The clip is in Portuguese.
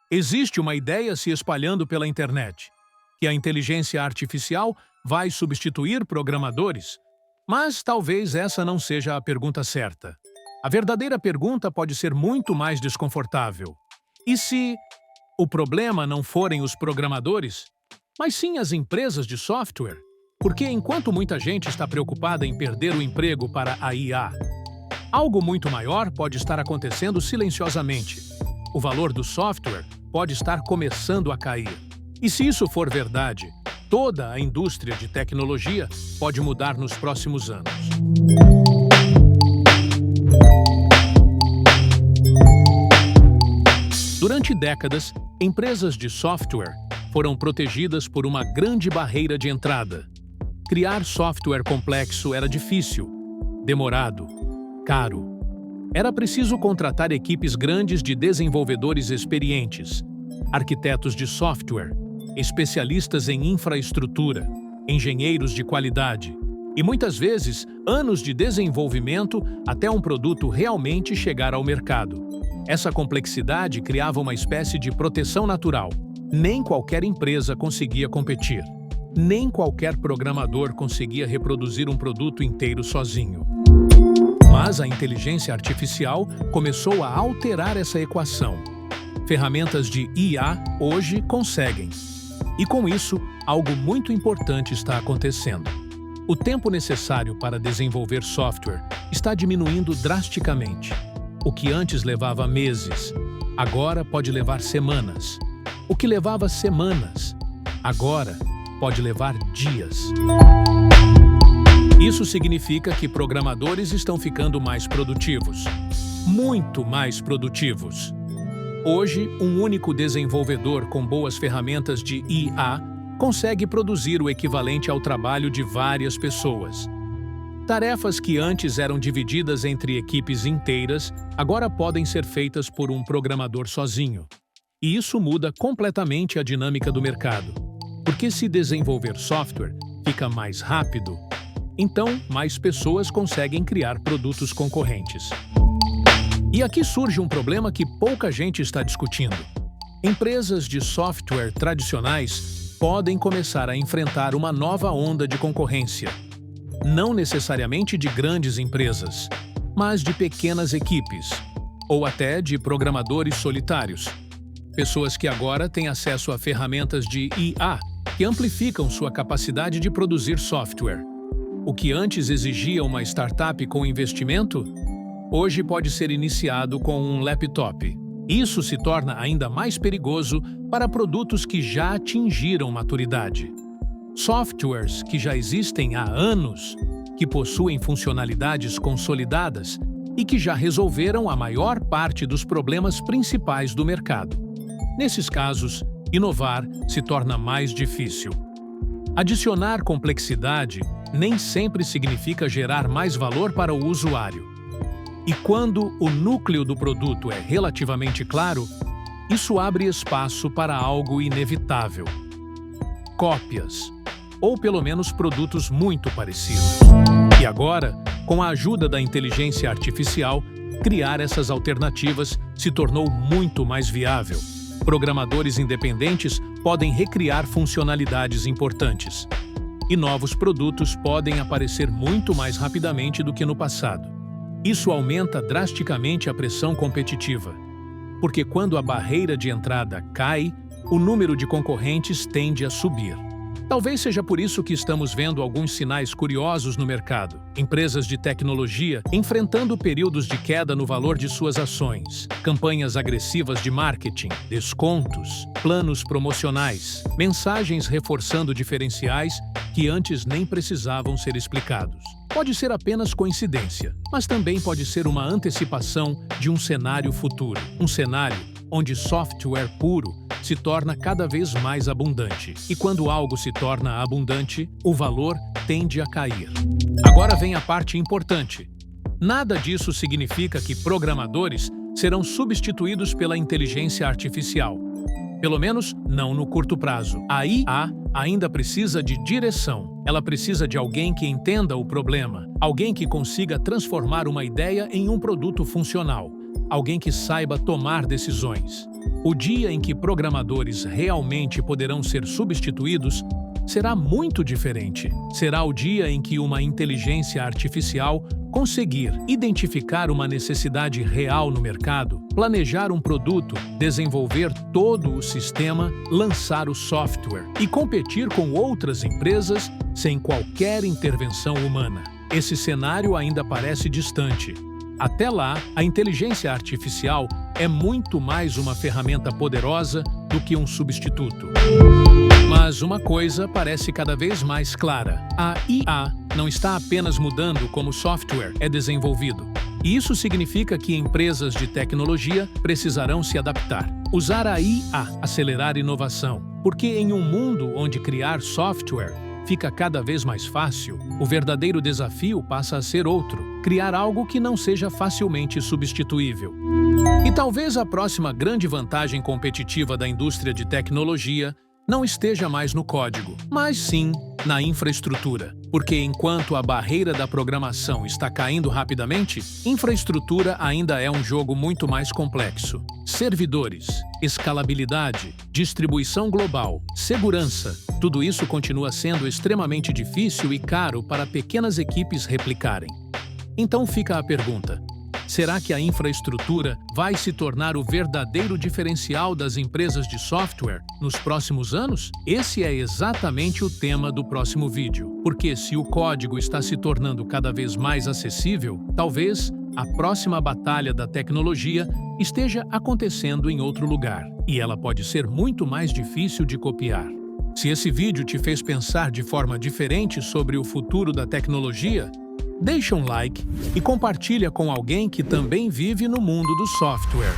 Existe uma ideia se espalhando pela internet, que a inteligência artificial vai substituir programadores, mas talvez essa não seja a pergunta certa. A verdadeira pergunta pode ser muito mais desconfortável. E se o problema não forem os programadores, mas sim as empresas de software? Porque enquanto muita gente está preocupada em perder o emprego para a IA, algo muito maior pode estar acontecendo silenciosamente. O valor do software pode estar começando a cair. E se isso for verdade, toda a indústria de tecnologia pode mudar nos próximos anos. Durante décadas, empresas de software foram protegidas por uma grande barreira de entrada. Criar software complexo era difícil, demorado, caro. Era preciso contratar equipes grandes de desenvolvedores experientes, arquitetos de software, especialistas em infraestrutura, engenheiros de qualidade e, muitas vezes, anos de desenvolvimento até um produto realmente chegar ao mercado. Essa complexidade criava uma espécie de proteção natural. Nem qualquer empresa conseguia competir. Nem qualquer programador conseguia reproduzir um produto inteiro sozinho. Mas a inteligência artificial começou a alterar essa equação. Ferramentas de IA hoje conseguem. E com isso, algo muito importante está acontecendo. O tempo necessário para desenvolver software está diminuindo drasticamente. O que antes levava meses, agora pode levar semanas. O que levava semanas, agora pode levar dias. Isso significa que programadores estão ficando mais produtivos. Muito mais produtivos. Hoje, um único desenvolvedor com boas ferramentas de IA consegue produzir o equivalente ao trabalho de várias pessoas. Tarefas que antes eram divididas entre equipes inteiras, agora podem ser feitas por um programador sozinho. E isso muda completamente a dinâmica do mercado. Porque se desenvolver software fica mais rápido, então mais pessoas conseguem criar produtos concorrentes. E aqui surge um problema que pouca gente está discutindo. Empresas de software tradicionais podem começar a enfrentar uma nova onda de concorrência. Não necessariamente de grandes empresas, mas de pequenas equipes, ou até de programadores solitários. Pessoas que agora têm acesso a ferramentas de IA que amplificam sua capacidade de produzir software. O que antes exigia uma startup com investimento, hoje pode ser iniciado com um laptop. Isso se torna ainda mais perigoso para produtos que já atingiram maturidade. Softwares que já existem há anos, que possuem funcionalidades consolidadas e que já resolveram a maior parte dos problemas principais do mercado. Nesses casos, inovar se torna mais difícil. Adicionar complexidade nem sempre significa gerar mais valor para o usuário. E quando o núcleo do produto é relativamente claro, isso abre espaço para algo inevitável. Cópias, ou pelo menos produtos muito parecidos. E agora, com a ajuda da inteligência artificial, criar essas alternativas se tornou muito mais viável. Programadores independentes podem recriar funcionalidades importantes. E novos produtos podem aparecer muito mais rapidamente do que no passado. Isso aumenta drasticamente a pressão competitiva. Porque quando a barreira de entrada cai, o número de concorrentes tende a subir. Talvez seja por isso que estamos vendo alguns sinais curiosos no mercado. Empresas de tecnologia enfrentando períodos de queda no valor de suas ações, campanhas agressivas de marketing, descontos, planos promocionais, mensagens reforçando diferenciais que antes nem precisavam ser explicados. Pode ser apenas coincidência, mas também pode ser uma antecipação de um cenário futuro. Um cenário onde software puro se torna cada vez mais abundante. E quando algo se torna abundante, o valor tende a cair. Agora vem a parte importante. Nada disso significa que programadores serão substituídos pela inteligência artificial. Pelo menos, não no curto prazo. A IA ainda precisa de direção. Ela precisa de alguém que entenda o problema, alguém que consiga transformar uma ideia em um produto funcional, alguém que saiba tomar decisões. O dia em que programadores realmente poderão ser substituídos será muito diferente. Será o dia em que uma inteligência artificial conseguir identificar uma necessidade real no mercado, planejar um produto, desenvolver todo o sistema, lançar o software e competir com outras empresas sem qualquer intervenção humana. Esse cenário ainda parece distante. Até lá, a inteligência artificial é muito mais uma ferramenta poderosa do que um substituto. Mas uma coisa parece cada vez mais clara: a IA não está apenas mudando como o software é desenvolvido. E isso significa que empresas de tecnologia precisarão se adaptar. Usar a IA, acelerar inovação. Porque em um mundo onde criar software fica cada vez mais fácil, o verdadeiro desafio passa a ser outro: criar algo que não seja facilmente substituível. E talvez a próxima grande vantagem competitiva da indústria de tecnologia não esteja mais no código, mas sim na infraestrutura. Porque enquanto a barreira da programação está caindo rapidamente, infraestrutura ainda é um jogo muito mais complexo. Servidores, escalabilidade, distribuição global, segurança, tudo isso continua sendo extremamente difícil e caro para pequenas equipes replicarem. Então fica a pergunta: será que a infraestrutura vai se tornar o verdadeiro diferencial das empresas de software nos próximos anos? Esse é exatamente o tema do próximo vídeo. Porque se o código está se tornando cada vez mais acessível, talvez a próxima batalha da tecnologia esteja acontecendo em outro lugar. E ela pode ser muito mais difícil de copiar. Se esse vídeo te fez pensar de forma diferente sobre o futuro da tecnologia, deixa um like e compartilha com alguém que também vive no mundo do software.